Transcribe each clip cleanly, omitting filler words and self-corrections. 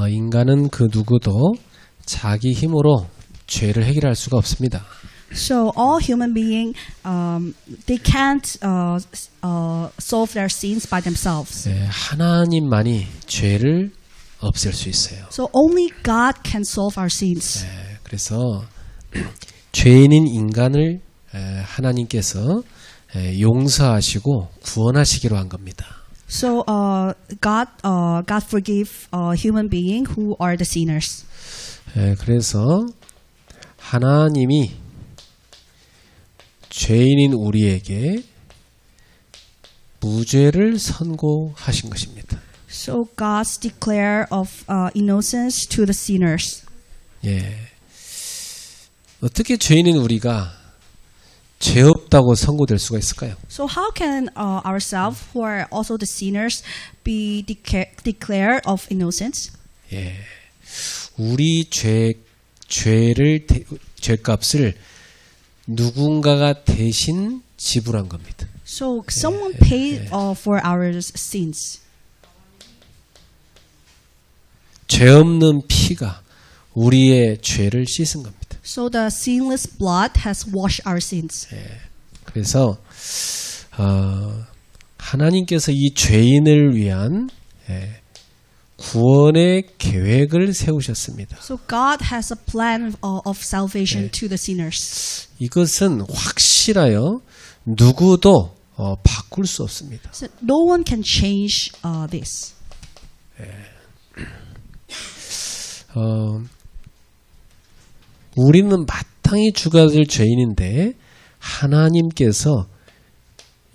인간은 그 누구도 자기 힘으로 죄를 해결할 수가 없습니다. So all human being, they can't solve their sins by themselves. 하나님만이 죄를 없앨 수 있어요. So only God can solve our sins. 그래서 죄인인 인간을 하나님께서 용서하시고 구원하시기로 한 겁니다. So God forgive human being who are the sinners. 그래서 하나님이 죄인인 우리에게 무죄를 선고하신 것입니다. So God's declare of innocence to the sinners. 어떻게 죄인인 우리가 죄 없다고 선고될 수가 있을까요? So how can ourselves, who are also the sinners, be declared of innocence? 우리 죄값을 누군가가 대신 지불한 겁니다. So someone paid for our sins. 죄 없는 피가 우리의 죄를 씻은 겁니다. So the sinless blood has washed our sins. 그래서 하나님께서 이 죄인을 위한 구원의 계획을 세우셨습니다. So God has a plan of salvation to the sinners. 이것은 확실하여 누구도 바꿀 수 없습니다. So no one can change this. 우리는 마땅히 죽어야 될 죄인인데 하나님께서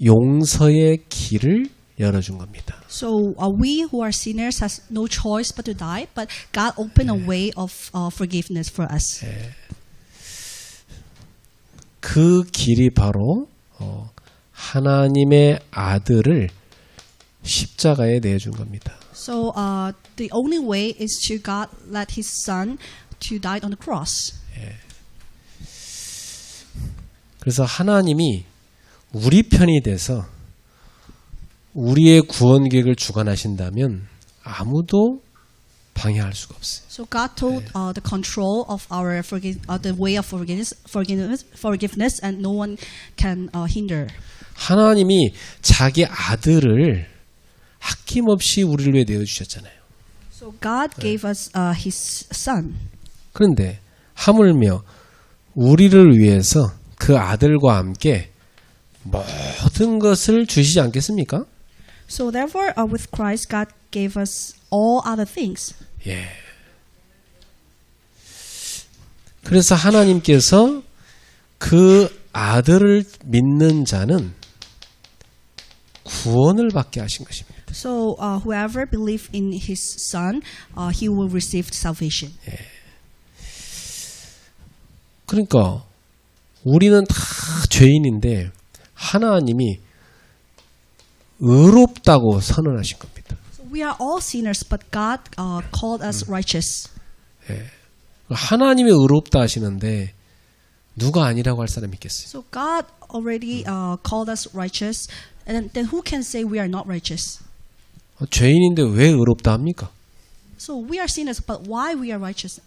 용서의 길을 열어준 겁니다. So we who are sinners has no choice but to die, but God opened a way of forgiveness for us. 그 길이 바로 하나님의 아들을 십자가에 내준 겁니다. So the only way is to God let His Son to die on the cross. 그래서 하나님이 우리 편이 돼서 우리의 구원 계획을 주관하신다면 아무도 방해할 수가 없어요. So God told the control of our the way of forgiveness, and no one can hinder. 하나님이 자기 아들을 아낌없이 우리를 위해 내어주셨잖아요. So God gave us His Son. 그런데 하물며 우리를 위해서 그 아들과 함께 모든 것을 주시지 않겠습니까? So therefore, with Christ, God gave us all other things. 그래서 하나님께서 그 아들을 믿는 자는 구원을 받게 하신 것입니다. So whoever believes in His Son, he will receive salvation. 그러니까 우리는 다 죄인인데 하나님이 의롭다고 선언하신 겁니다. So we are all sinners, but God called us righteous. 하나님이 의롭다 하시는데 누가 아니라고 할 사람이 있겠어요? So God already called us righteous, and then who can say we are not righteous? 죄인인데 왜 의롭다 합니까? So we are sinners, but why we are righteous?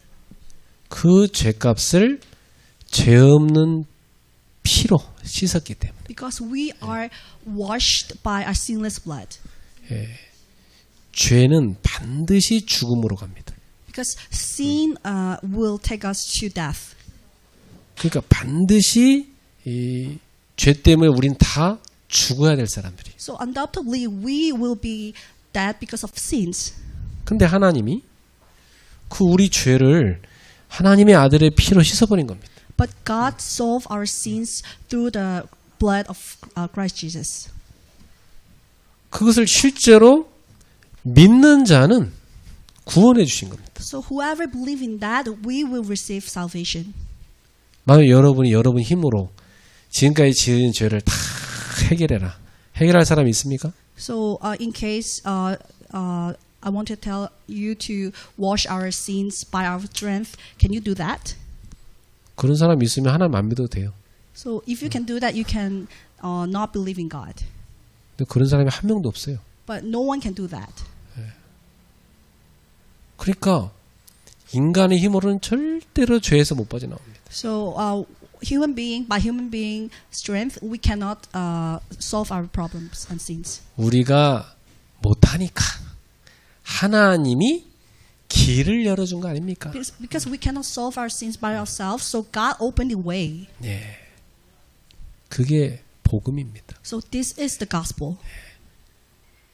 그 죄값을 죄 없는 피로 씻었기 때문에. Because we are washed by our sinless blood. 죄는 반드시 죽음으로 갑니다. Because sin will take us to death. 그러니까 반드시 이 죄 때문에 우린 다 죽어야 될 사람들이. So undoubtedly we will be dead because of sins. 근데 하나님이 그 우리 죄를 하나님의 아들의 피로 씻어버린 겁니다. But God solved our sins through the blood of Christ Jesus. 그것을 실제로 믿는 자는 구원해 주신 겁니다. So whoever believes in that, we will receive salvation. 만약 여러분이 여러분 힘으로 지금까지 지은 죄를 다 해결해라. 해결할 사람이 있습니까? So in case I want to tell you to wash our sins by our strength, can you do that? 그런 사람이 있으면 하나님 안 믿어도 돼요. So if you can do that, you can not believe in God. 근데 그런 사람이 한 명도 없어요. But no one can do that. 그러니까 인간의 힘으로는 절대로 죄에서 못 빠져나옵니다. So, by human being strength, we cannot solve our problems and sins. 우리가 못하니까 하나님이 길을 열어준 거 아닙니까? Because we cannot solve our sins by ourselves, so God opened the way. 예, 그게 복음입니다. So this is the gospel.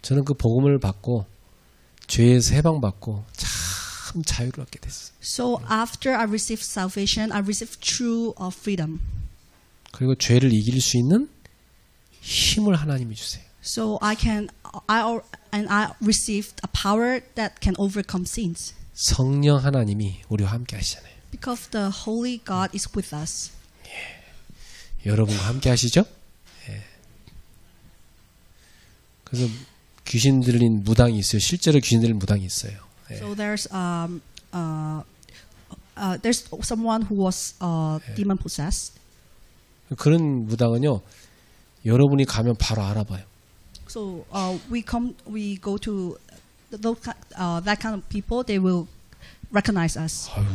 저는 그 복음을 받고 죄에서 해방받고 참 자유를 얻게 됐어요. So after I received salvation, I received true freedom. 그리고 죄를 이길 수 있는 힘을 하나님이 주세요. So I received a power that can overcome sins. 성령 하나님이 우리와 함께 하시잖아요. Because the Holy God is with us. 여러분과 함께 하시죠? 예. 그래서 귀신 들린 무당이 있어요. 실제로 귀신 들린 무당이 있어요. 예. So there's someone who was demon possessed. 그런 무당은요, 여러분이 가면 바로 알아봐요. So we go to that kind of people. They will recognize us. 아유,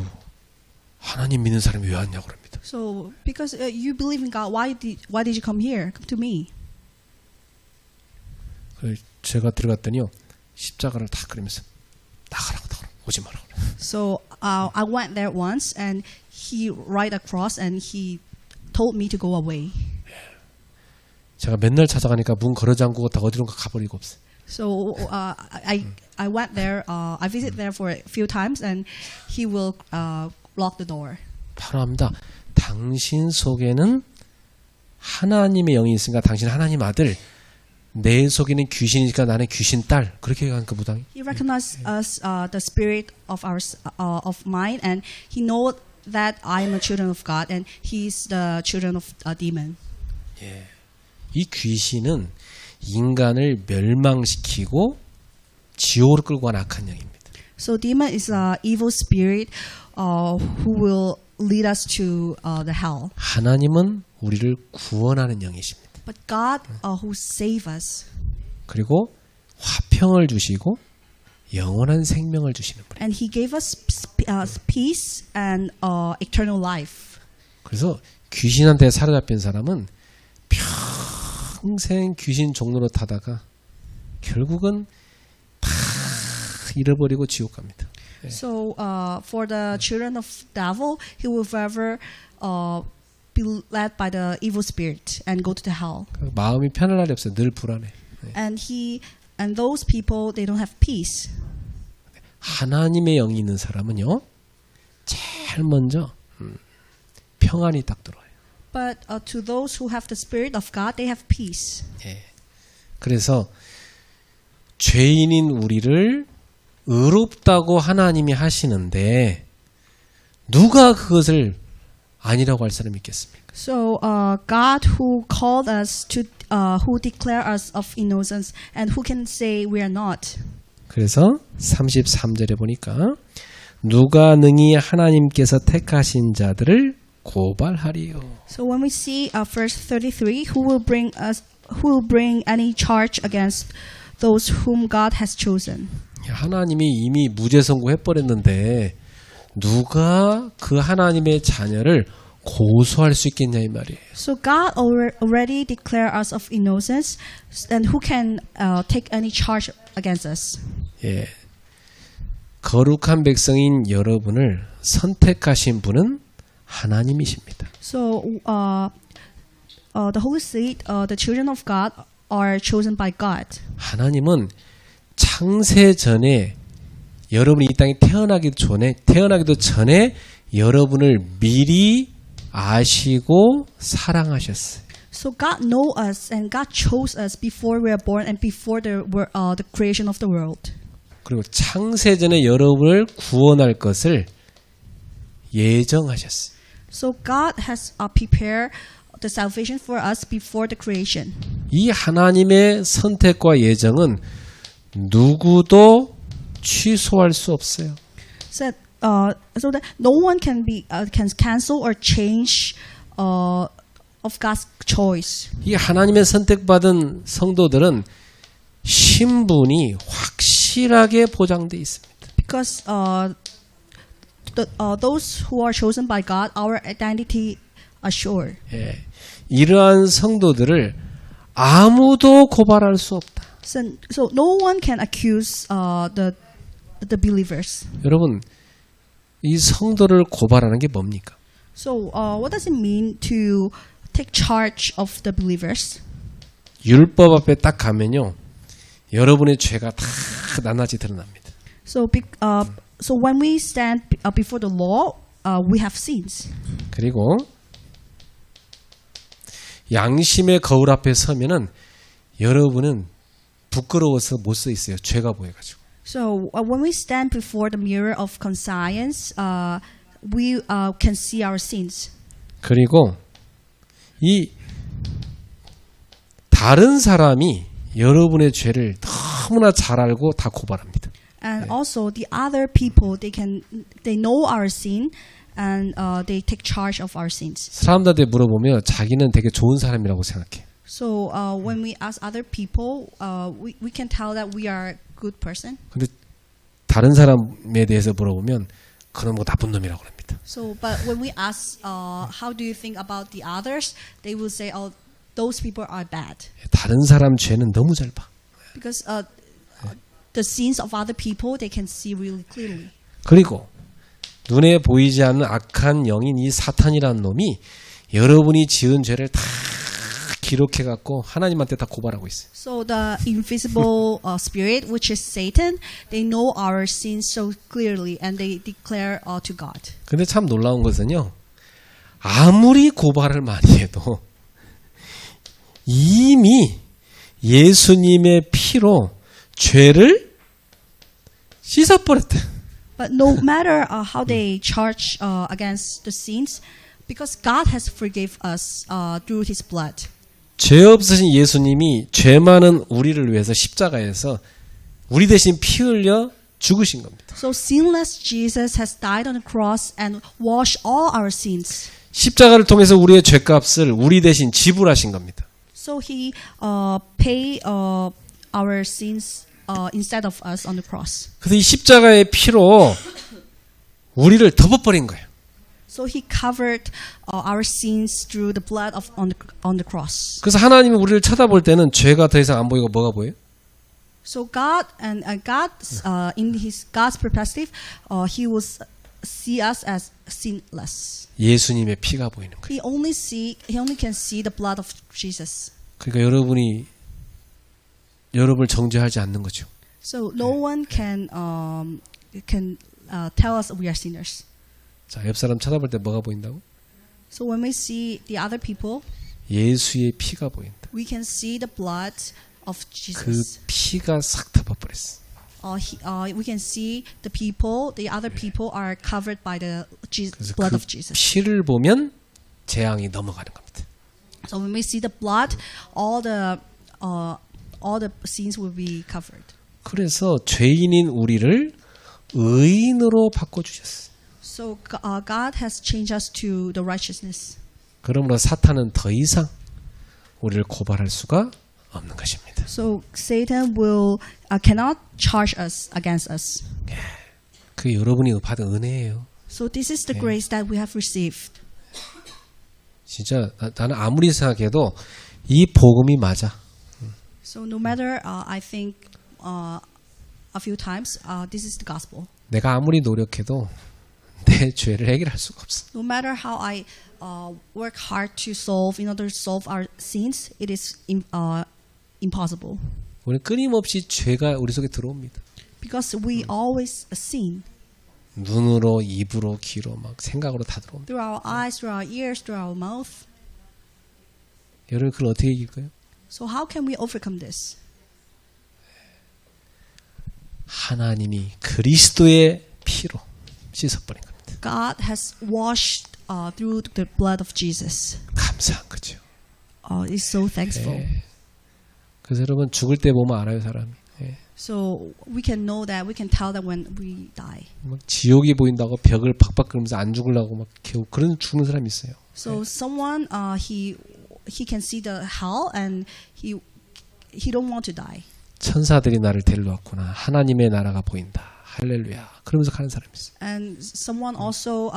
하나님 믿는 사람이 왜 왔냐고 그럽니다. So because you believe in God, why did you come here? Come to me. 제가 들어갔더니요, 십자가를 다 그리면서 나가라고 오지 말라고. So I went there once, and he write a cross, and he told me to go away. 제가 맨날 찾아가니까 문 걸어 잠그고 다 어디론가 가버리고 없어요. So I went there. I visited there for a few times, and he will lock the door. 바로 합니다. 당신 속에는 하나님의 영이 있으니까 당신 하나님 아들, 내 속에는 귀신이니까 나는 귀신 딸. 그렇게 한 그 무당이. He recognized us, the spirit of of mine, and he know that I am a children of God, and he's the children of a demon. 예. 이 귀신은 인간을 멸망시키고 지옥으로 끌고 간 악한 영입니다. So demon is a evil spirit who will lead us to the hell. 하나님은 우리를 구원하는 영이십니다. But God who save us. 그리고 화평을 주시고 영원한 생명을 주시는 분. And he gave us peace and eternal life. 그래서 귀신한테 사로잡힌 사람은 평생 귀신 종로로 타다가 결국은 다 잃어버리고 지옥 갑니다. So for the children of devil, he will forever be led by the evil spirit and go to the hell. 마음이 편할 날이 없어요. 늘 불안해. And those people, they don't have peace. 하나님의 영이 있는 사람은요, 제일 먼저 평안이 딱 들어와요. But to those who have the spirit of God, they have peace. 예. 그래서 죄인인 우리를 의롭다고 하나님이 하시는데 누가 그것을 아니라고 할 사람이 있겠습니까? So God who called us to, who declare us of innocence, and who can say we are not? 그래서 33절에 보니까 누가 능히 하나님께서 택하신 자들을 고발하리요. So when we see verse 33, who will bring any charge against those whom God has chosen? 하나님이 이미 무죄 선고해버렸는데 누가 그 하나님의 자녀를 고소할 수 있겠냐 이 말이에요. So God already declared us of innocence, and who can take any charge against us? 예, 거룩한 백성인 여러분을 선택하신 분은 하나님이십니다. So the Holy Spirit, the children of God, are chosen by God. 하나님은 창세 전에 여러분이 이 땅에 태어나기도 전에 여러분을 미리 아시고 사랑하셨어요. So God know us, and God chose us before we were born and before the creation of the world. 그리고 창세 전에 여러분을 구원할 것을 예정하셨어요. So God has prepared the salvation for us before the creation. 이 하나님의 선택과 예정은 누구도 취소할 수 없어요. So that no one can cancel or change of God's choice. 이 하나님의 선택받은 성도들은 신분이 확실하게 보장돼 있습니다. Because those who are chosen by God, our identity are sure. 예, 이러한 성도들을 아무도 고발할 수 없다. So no one can accuse the believers. 여러분, 이 성도를 고발하는 게 뭡니까? So what does it mean to take charge of the believers? 율법 앞에 딱 가면요, 여러분의 죄가 다 낱낱이 드러납니다. So when we stand before the law, we have sins. 그리고 양심의 거울 앞에 서면은 여러분은 부끄러워서 못 서 있어요. 죄가 보여가지고. So when we stand before the mirror of conscience, we can see our sins. 그리고 이 다른 사람이 여러분의 죄를 너무나 잘 알고 다 고발합니다. And also the other people, they know our sin, and they take charge of our sins. 사람들한테 물어보면 자기는 되게 좋은 사람이라고 생각해. So when we ask other people, we can tell that we are a good person. 근데 다른 사람에 대해서 물어보면 그런 거 나쁜 놈이라고 합니다. So, but when we ask, how do you think about the others? They will say, oh, those people are bad. 다른 사람 죄는 너무 잘 봐. Because the sins of other people, they can see really clearly. 그리고 눈에 보이지 않는 악한 영인 이 사탄이라는 놈이 여러분이 지은 죄를 다 기록해갖고 하나님한테 다 고발하고 있어요. So the invisible spirit, which is Satan, they know our sins so clearly, and they declare to God. 근데 참 놀라운 것은요, 아무리 고발을 많이 해도 이미 예수님의 피로 죄를 씻어버렸대. But no matter how they charge against the sins, because God has forgave us through His blood. 죄 없으신 예수님이 죄 많은 우리를 위해서 십자가에서 우리 대신 피 흘려 죽으신 겁니다. So sinless Jesus has died on the cross and washed all our sins. 십자가를 통해서 우리의 죄값을 우리 대신 지불하신 겁니다. So He paid our sins instead of us on the cross. 그래서 이 십자가의 피로 우리를 덮어버린 거예요. So He covered our sins through the blood on the cross. 그래서 하나님이 우리를 쳐다볼 때는 죄가 더 이상 안 보이고 뭐가 보여요? So God in God's perspective, He will see us as sinless. 예수님의 피가 보이는 거예요. He only can see the blood of Jesus. 그러니까 여러분이 여러분을 정죄하지 않는 거죠. So no one can tell us we are sinners. 자, 옆 사람 쳐다볼 때 뭐가 보인다고? So when we see the other people, 예수의 피가 보인다. we can see the blood of 그 Jesus. 피가 싹 덮어버렸어. We can see the other people are covered by the 그래서 blood 그 of Jesus. 피를 보면 재앙이 넘어가는 겁니다. So when we see the blood, all the sins will be covered. 그래서 죄인인 우리를 의인으로 바꿔주셨어요. So God has changed us to the righteousness. 그러므로 사탄은 더 이상 우리를 고발할 수가 없는 것입니다. So Satan cannot charge us against us. 그 여러분이 받은 은혜예요. So this is the grace that we have received. 진짜 나는 아무리 생각해도 이 복음이 맞아. So no matter I think a few times, this is the gospel. 내가 아무리 노력해도 내 죄를 해결할 수가 없어. No matter how I work hard to solve in order to solve our sins, it is impossible. 우리는 끊임없이 죄가 우리 속에 들어옵니다. Because we always sin. 눈으로, 입으로, 귀로, 막 생각으로 다 들어옵니다. Through our eyes, through our ears, through our mouth. 여러분 그걸 어떻게 이길까요? So how can we overcome this? 하나님이 그리스도의 피로 씻어버린 겁니다. God has washed through the blood of Jesus. 감사한 거죠. It's so thankful. 예. 그래서 여러분 죽을 때 보면 알아요, 사람이. 예. So we can know that, we can tell that when we die. 막 지옥이 보인다고 벽을 박박 긁으면서 안 죽으려고 막 겨우 그런 죽는 사람이 있어요. So someone he can see the hell and he don't want to die. 천사들이 나를 데리러 왔구나. 하나님의 나라가 보인다. 할렐루야. 그러면서 가는 사람이 있어요. And someone also,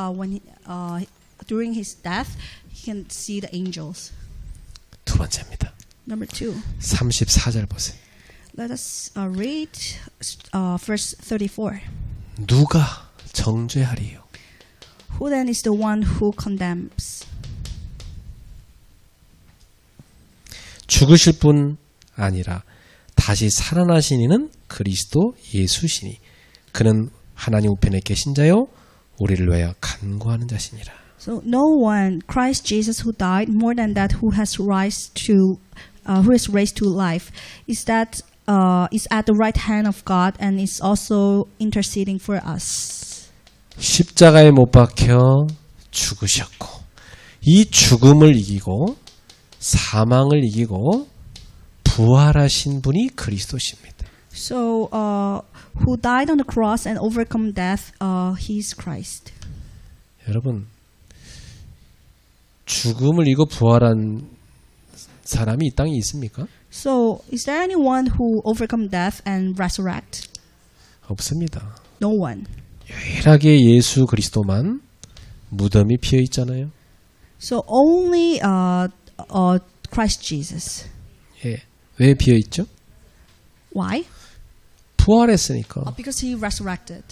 during his death, he can see the angels. 두 번째입니다. Number 2. 34절 보세요. Let us read verse 34. 누가 정죄하리요? Who then is the one who condemns? 죽으실 분 아니라 다시 살아나신 이는 그리스도 예수시니 그는 하나님 우편에 계신 자요 우리를 위하여 간구하는 자시니라. So no one, Christ Jesus, who died, more than that, who is raised to life, is at the right hand of God and is also interceding for us. 십자가에 못 박혀 죽으셨고 이 죽음을 이기고 사망을 이기고 부활하신 분이 그리스도십니다. So who died on the cross and overcome death, he is Christ. 여러분 죽음을 이기고 부활한 사람이 이 땅에 있습니까? So is there anyone who overcome death and resurrect? 없습니다. No one. 유일하게 예수 그리스도만 무덤이 비어 있잖아요. So only Christ Jesus. 예. 왜 비어 있죠? Why? 부활했으니까. Because he resurrected.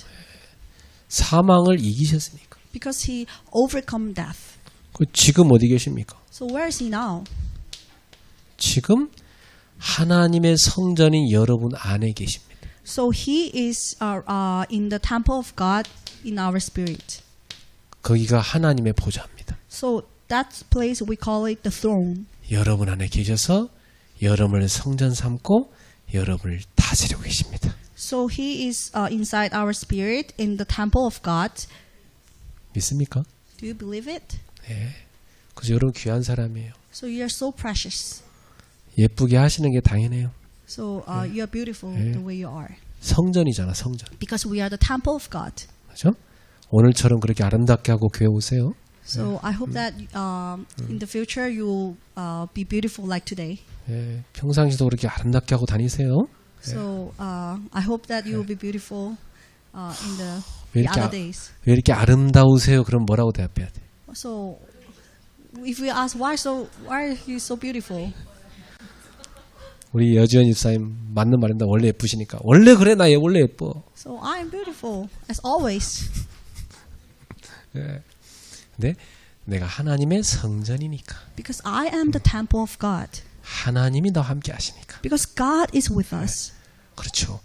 사망을 이기셨으니까. Because he overcome death. 지금 어디 계십니까? So where is he now? 지금 하나님의 성전인 여러분 안에 계십니다. So he is in the temple of God in our spirit. 거기가 하나님의 보좌입니다. So that place we call it the throne. 여러분 안에 계셔서 여러분을 성전 삼고 여러분을 다스리고 계십니다. So he is inside our spirit in the temple of God. 믿습니까? Do you believe it? 네. 그래서 여러분 귀한 사람이에요. So you are so precious. 예쁘게 하시는 게 당연해요. So you are beautiful the way you are. 성전이잖아, 성전. Because we are the temple of God. 그렇죠? 오늘처럼 그렇게 아름답게 하고 교회 오세요. So I hope that in the future you will be beautiful like today. 예, 평상시도 그렇게 아름답게 하고 다니세요. So I hope that you will be beautiful in the 왜 other 이렇게, days. 왜 이렇게 아름다우세요? 그럼 뭐라고 대답해야 돼? So if we ask why are you so beautiful? 우리 여지연 집사님 맞는 말입니다. 원래 예쁘시니까. 원래 그래 나 원래 예뻐. So I am beautiful as always. 예. 근데 내가 하나님의 성전이니까. Because I am the temple of God. 하나님이 너와 함께 하시니까. Because God is with us. 그렇죠.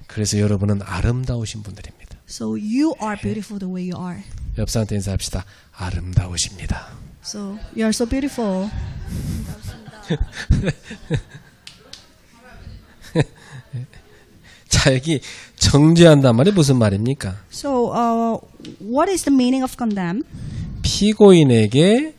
그래서 여러분은 아름다우신 분들입니다. So you are beautiful the way you are. 옆 사람한테 인사합시다. 아름다우십니다. So you are so beautiful. 자, 여기 정죄한단 말이 무슨 말입니까? So what is the meaning of condemn? 피고인에게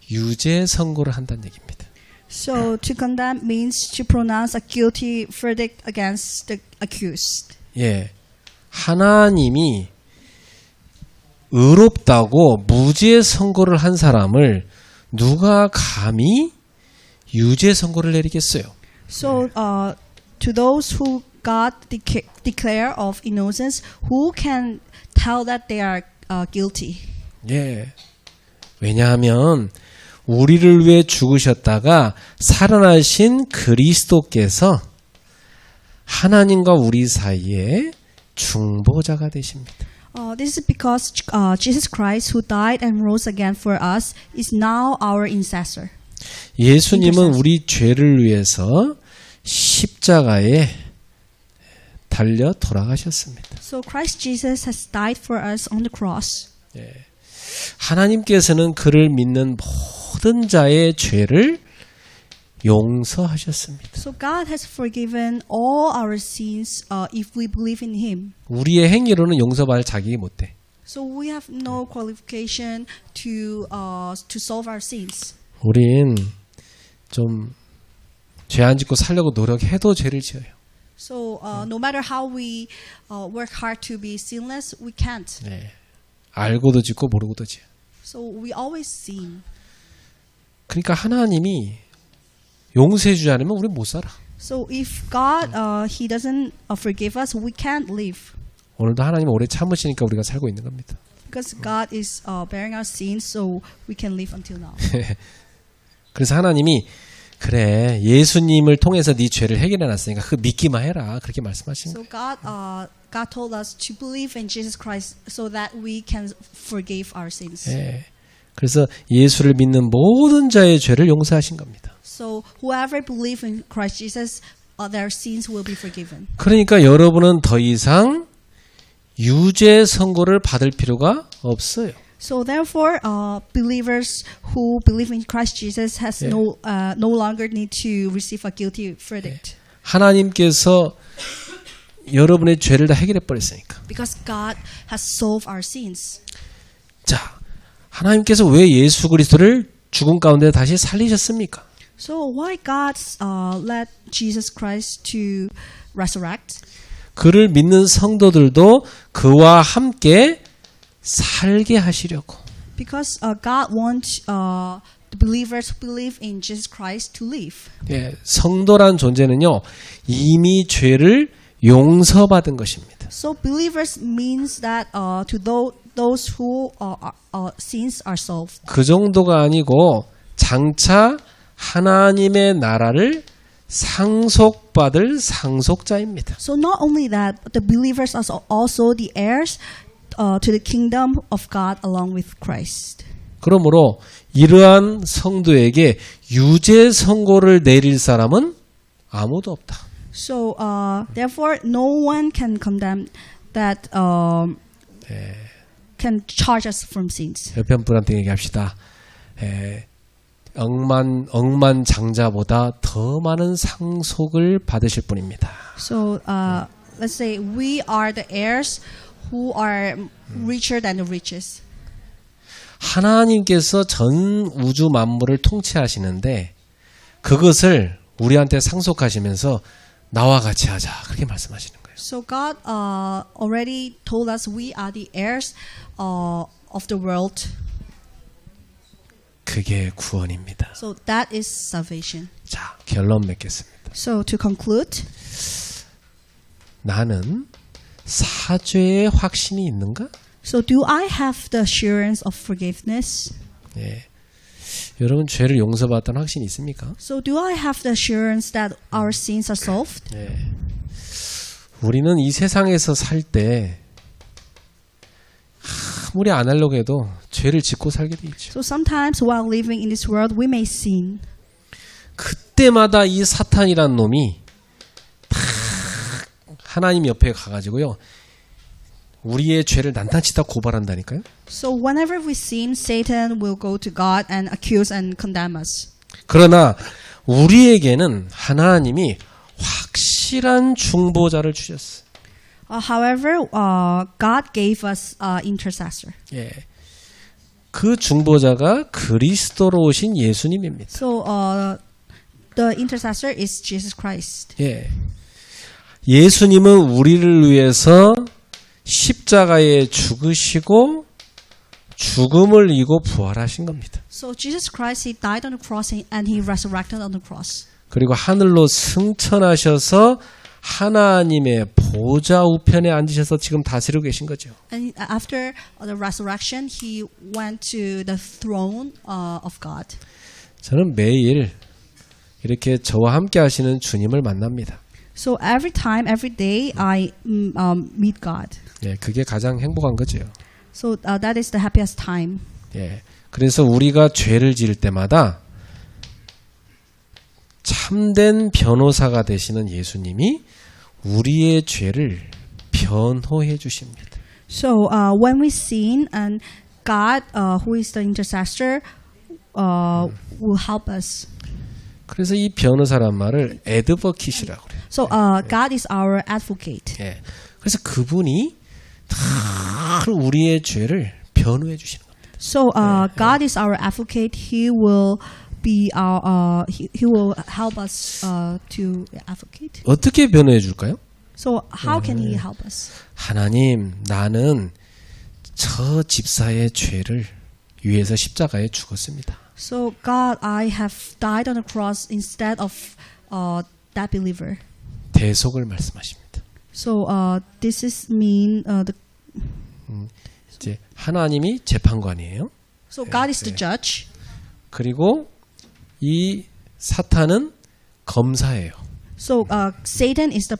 유죄 선고를 한다는 얘기입니다. So to condemn means to pronounce a guilty verdict against the accused. 예. 하나님이 의롭다고 무죄 선고를 한 사람을 누가 감히 유죄 선고를 내리겠어요? So to those who God declare of innocence, who can tell that they are guilty? 예. 왜냐하면 우리를 위해 죽으셨다가 살아나신 그리스도께서 하나님과 우리 사이에 중보자가 되십니다. This is because Jesus Christ, who died and rose again for us, is now our intercessor. 예수님은 우리 죄를 위해서 십자가에 달려 돌아가셨습니다. So Christ Jesus has died for us on the cross. 예. 하나님께서는 그를 믿는 모든 자의 죄를 용서하셨습니다. So God has forgiven all our sins if we believe in Him. 우리의 행위로는 용서받을 자격이 못 돼. So we have no qualification to solve our sins. 우린 좀 죄 안 짓고 살려고 노력해도 죄를 지어요. So no matter how we work hard to be sinless, we can't. 네. 알고도 짓고 모르고도 지어. So we always sin. 그러니까 하나님이 용서해 주지 않으면 우리 못 살아. So if God He doesn't forgive us, we can't live. 오늘도 하나님 오래 참으시니까 우리가 살고 있는 겁니다. Because God is bearing our sins, so we can live until now. 그래서 하나님이 그래 예수님을 통해서 네 죄를 해결해놨으니까 그 믿기만 해라 그렇게 말씀하신 거예요. So God told us to believe in Jesus Christ so that we can forgive our sins. 예. 그래서 예수를 믿는 모든 자의 죄를 용서하신 겁니다. So whoever believe in Christ Jesus, their sins will be forgiven. 그러니까 여러분은 더 이상 유죄 선고를 받을 필요가 없어요. So therefore, believers who believe in Christ Jesus has no longer need to receive a guilty verdict. 하나님께서 여러분의 죄를 다 해결해 버렸으니까. Because God has solved our sins. 자, 하나님께서 왜 예수 그리스도를 죽음 가운데 다시 살리셨습니까? So why God led Jesus Christ to resurrect? 그를 믿는 성도들도 그와 함께 살게 하시려고. Because God wants the believers who believe in Jesus Christ to live. 예, 성도란 존재는요 이미 죄를 용서받은 것입니다. So believers means that to those who sins are solved. 그 정도가 아니고 장차 하나님의 나라를 상속받을 상속자입니다. So not only that, but the believers are also the heirs to the kingdom of God along with Christ. 그러므로 이러한 성도에게 유죄 선고를 내릴 사람은 아무도 없다. So therefore, no one can condemn that can charge us from sins. 옆에 분한테 얘기합시다. 억만장자보다 더 많은 상속을 받으실 분입니다. So let's say we are the heirs who are richer than the richest. 하나님께서 전 우주 만물을 통치하시는데 그것을 우리한테 상속하시면서 나와 같이 하자 그렇게 말씀하시는 거예요. So God already told us we are the heirs of the world. 그게 구원입니다. So that is salvation. 자, 결론 맺겠습니다. So to conclude, 나는 사죄의 확신이 있는가? so do I have the assurance of forgiveness? 예. 여러분 죄를 용서받았다는 확신이 있습니까? So do I have the assurance that our sins are solved? 예. 우리는 이 세상에서 살 때 아무리 안 하려고 해도 죄를 짓고 살게 돼 있죠. So sometimes while living in this world, we may sin. 그때마다 이 사탄이란 놈이 다 하나님 옆에 가가지고요. 우리의 죄를 낱낱이 다 고발한다니까요. So whenever we sin, Satan will go to God and accuse and condemn us. 그러나 우리에게는 하나님이 확실한 중보자를 주셨어요. However, God gave us intercessor. 예. 그 중보자가 그리스도로 오신 예수님입니다. So the intercessor is Jesus Christ. 예. 예수님은 우리를 위해서 십자가에 죽으시고 죽음을 이기고 부활하신 겁니다. So Jesus Christ, He died on the cross and He resurrected on the cross. 그리고 하늘로 승천하셔서 하나님의 보좌 우편에 앉으셔서 지금 다스리고 계신 거죠. And after the resurrection, He went to the throne of God. 저는 매일 이렇게 저와 함께 하시는 주님을 만납니다. So every time, every day, I meet God. 예, 그게 가장 행복한 거죠. So that is the happiest time. 예, 그래서 우리가 죄를 지을 때마다 참된 변호사가 되시는 예수님이 우리의 죄를 변호해 주십니다. So when we sin, and God, who is the intercessor, will help us. 그래서 이 변호사란 말을 애드버킷이라고 그래요. So God is our advocate. 예, 그래서 그분이 다 우리의 죄를 변호해 주시는 겁니다. So God is our advocate. He will be our. He will help us to advocate. 어떻게 변호해 줄까요? So how can He help us? 하나님, 나는 저 집사의 죄를 위해서 십자가에 죽었습니다. So God, I have died on the cross instead of that believer. 대속을 말씀하십니다. So this is mean the 이제 하나님이 재판관이에요. so God is the judge. 그리고 이 사탄은 검사예요. So Satan is the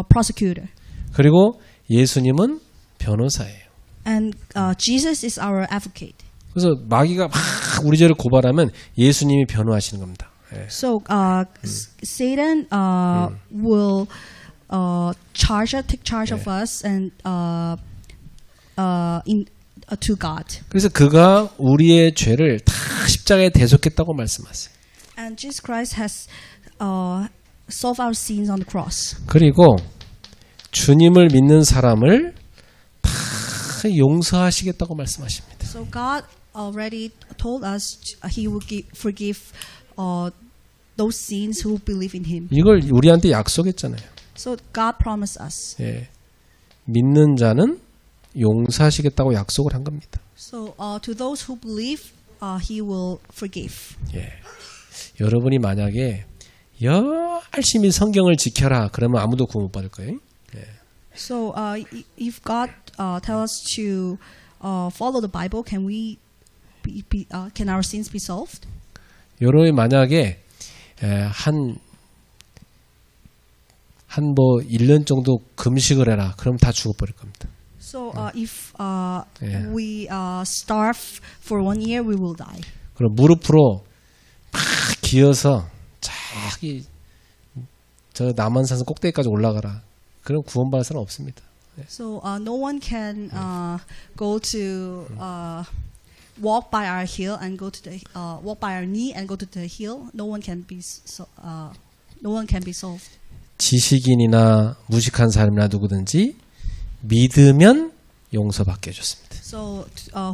prosecutor, 그리고 예수님은 변호사예요. and Jesus is our advocate. 그래서 마귀가 막 우리 죄를 고발하면 예수님이 변호하시는 겁니다. 예. So Satan will take charge of us and to God. 그래서 그가 우리의 죄를 다 십자가에 대속했다고 말씀하세요. And Jesus Christ has solved our sins on the cross. 그리고 주님을 믿는 사람을 다 용서하시겠다고 말씀하십니다. So God already told us He will forgive those sins who believe in Him. 이걸 우리한테 약속했잖아요. So God promised us. 예. 믿는 자는 용서하시겠다고 약속을 한 겁니다. So to those who believe, He will forgive. 예. 여러분이 만약에 열심히 성경을 지켜라 그러면 아무도 구원 못 받을 거예요. 예. So if God tells us to follow the Bible, can our sins be solved? 여러분이 만약에 한 1년 정도 금식을 해라 그럼 다 죽어버릴 겁니다. So if we starve for 1 year, we will die. 그럼 무릎으로 막 기어서 저 남한산 꼭대기까지 올라가라. 그럼 구원받을 사람 없습니다. So no one can go to walk by our hill and go to the walk by our knee and go to the hill. No one can be solved. 지식인이나 무식한 사람이나 누구든지 믿으면 용서받게 해줬습니다. So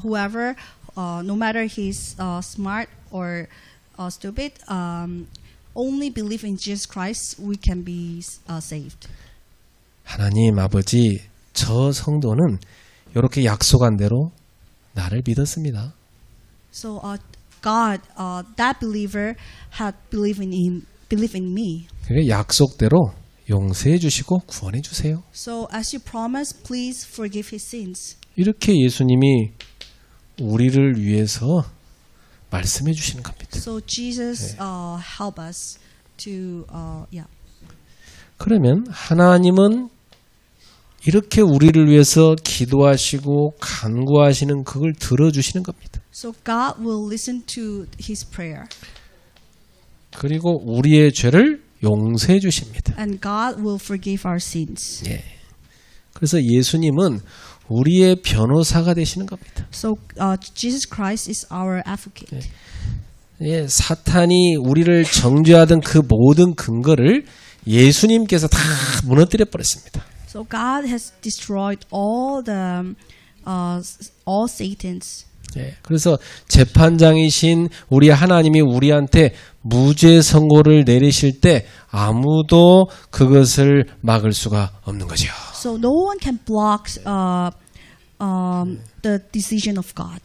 whoever, no matter he's smart or stupid, only believe in Jesus Christ, we can be saved. 하나님 아버지, 저 성도는 이렇게 약속한 대로 나를 믿었습니다. So God, that believer had believed in me. 그러니까 약속대로 용서해 주시고 구원해 주세요. So as you promised, please forgive his sins. 이렇게 예수님이 우리를 위해서 말씀해 주시는 겁니다. So Jesus help us to 그러면 하나님은 이렇게 우리를 위해서 기도하시고 간구하시는 그걸 들어주시는 겁니다. So God will listen to his prayer. 그리고 우리의 죄를 용서해 주십니다. And God will forgive our sins. 예. 그래서 예수님은 우리의 변호사가 되시는 겁니다. So Jesus Christ is our advocate. 예, 사탄이 우리를 정죄하던 그 모든 근거를 예수님께서 다 무너뜨려 버렸습니다. So God has destroyed all Satan's. 예, 그래서 재판장이신 우리 하나님이 우리한테 무죄 선고를 내리실 때 아무도 그것을 막을 수가 없는 거죠. So no one can block the decision of God.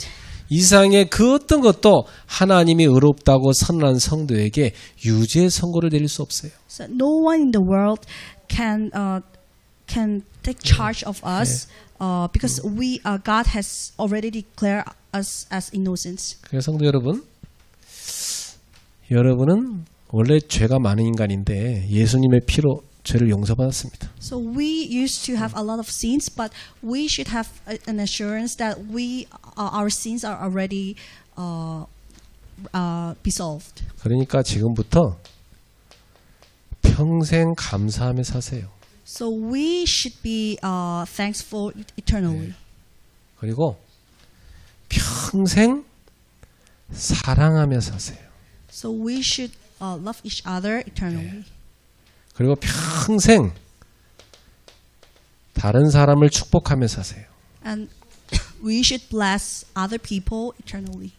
이상의 그 어떤 것도 하나님이 의롭다고 선언한 성도에게 유죄 선고를 내릴 수 없어요. So no one in the world can take charge of us because God has already declared us as innocent. 그래서 성도 여러분은 원래 죄가 많은 인간인데 예수님의 피로 죄를 용서받았습니다. So we used to have a lot of sins, but we should have an assurance that our sins are already be solved. 그러니까 지금부터 평생 감사하며 사세요. So we should be thankful eternally. 그리고 평생 사랑하며 사세요. So we should love each other eternally. 그리고 평생 다른 사람을 축복하며 사세요. And we should bless other people eternally.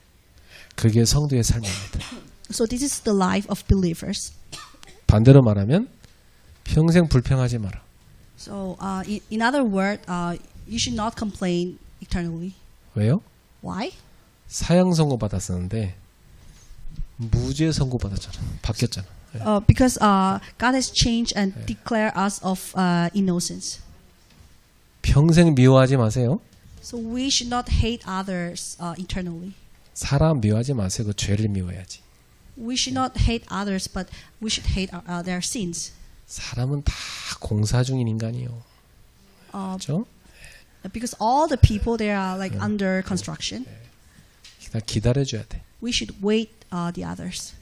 그게 성도의 삶입니다. So this is the life of believers. 반대로 말하면 평생 불평하지 마라. So in other words, you should not complain eternally. 왜요? Why? 사형 선고 받았었는데 무죄 선고 받았잖아. 바뀌었잖아. Because God has changed and declared us of innocence. 평생 미워하지 마세요. So we should not hate others internally. 사람 미워하지 마세요. 그 죄를 미워해야지. We should not hate others, but we should hate their sins. 사람은 다 공사 중인 인간이요. 그렇죠? Because all the people they are like under construction. 기다려줘야 돼. We should wait the others,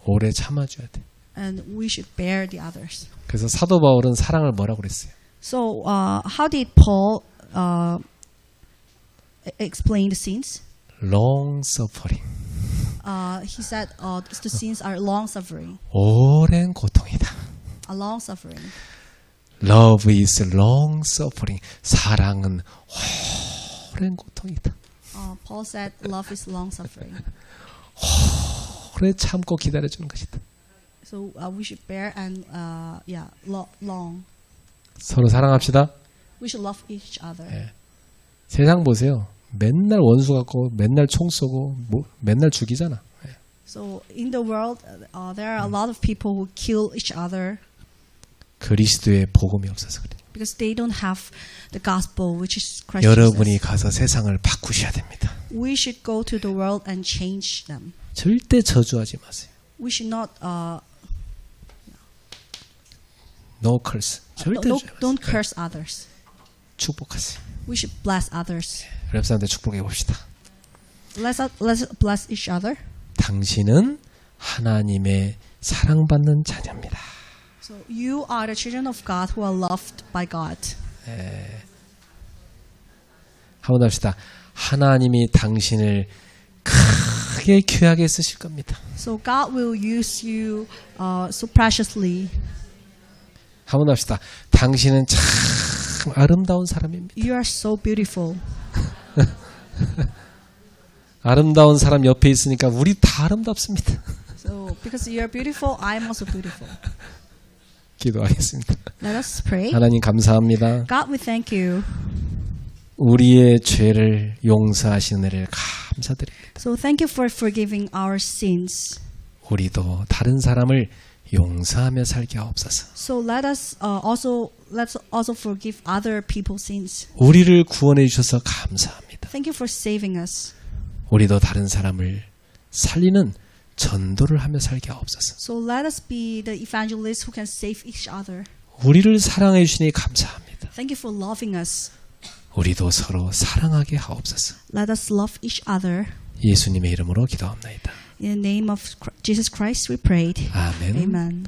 오래 참아줘야 돼. and we should bear the others. 그래서 사도 바울은 사랑을 뭐라고 그랬어요? So how did Paul explain the sins? long suffering. He said the sins are long suffering. 오랜 고통이다. A long suffering. Love is long suffering. 사랑은 오랜 고통이다. Paul said love is long suffering. 오래 참고 기다려주는 것이다. So we should bear and long. 서로 사랑합시다. We should love each other. 세상 보세요. 맨날 원수 같고 맨날 총 쏘고 맨날 죽이잖아. So in the world, there are a lot of people who kill each other 그리스도의 복음이 없어서 그래요. because they don't have the gospel, which is Christ 여러분이 Jesus. 가서 세상을 바꾸셔야 됩니다. We should go to the world and change them. 절대 저주하지 마세요. We should not No curse. 절대 저주하지 마세요. don't curse others. 축복하세요. We should bless others. 여러분한테 축복해 봅시다. Let's bless each other. 당신은 하나님의 사랑받는 자녀입니다. So you are the children of God who are loved by God. 한번 합시다. 하나님이 당신을 크게 귀하게 쓰실 겁니다. So God will use you so preciously. 한번 합시다. 당신은 참 아름다운 사람입니다. You are so beautiful. 아름다운 사람 옆에 있으니까 우리 다 아름답습니다. So because you are beautiful, I am also beautiful. 기도하겠습니다. Let us pray. 하나님 감사합니다. God, we thank you. 우리의 죄를 용서하시는 은혜를 감사드립니다. So thank you for forgiving our sins. 우리도 다른 사람을 용서하며 살게 하옵소서. So let's also forgive other people's sins. 우리를 구원해 주셔서 감사합니다. Thank you for saving us. 우리도 다른 사람을 살리는 전도를 하며 살게 하옵소서. So let us be the evangelists who can save each other. 우리를 사랑해 주시니 감사합니다. Thank you for loving us. 우리도 서로 사랑하게 하옵소서. Let us love each other. 예수님의 이름으로 기도합나이다. In the name of Jesus Christ we prayed. 아멘. Amen.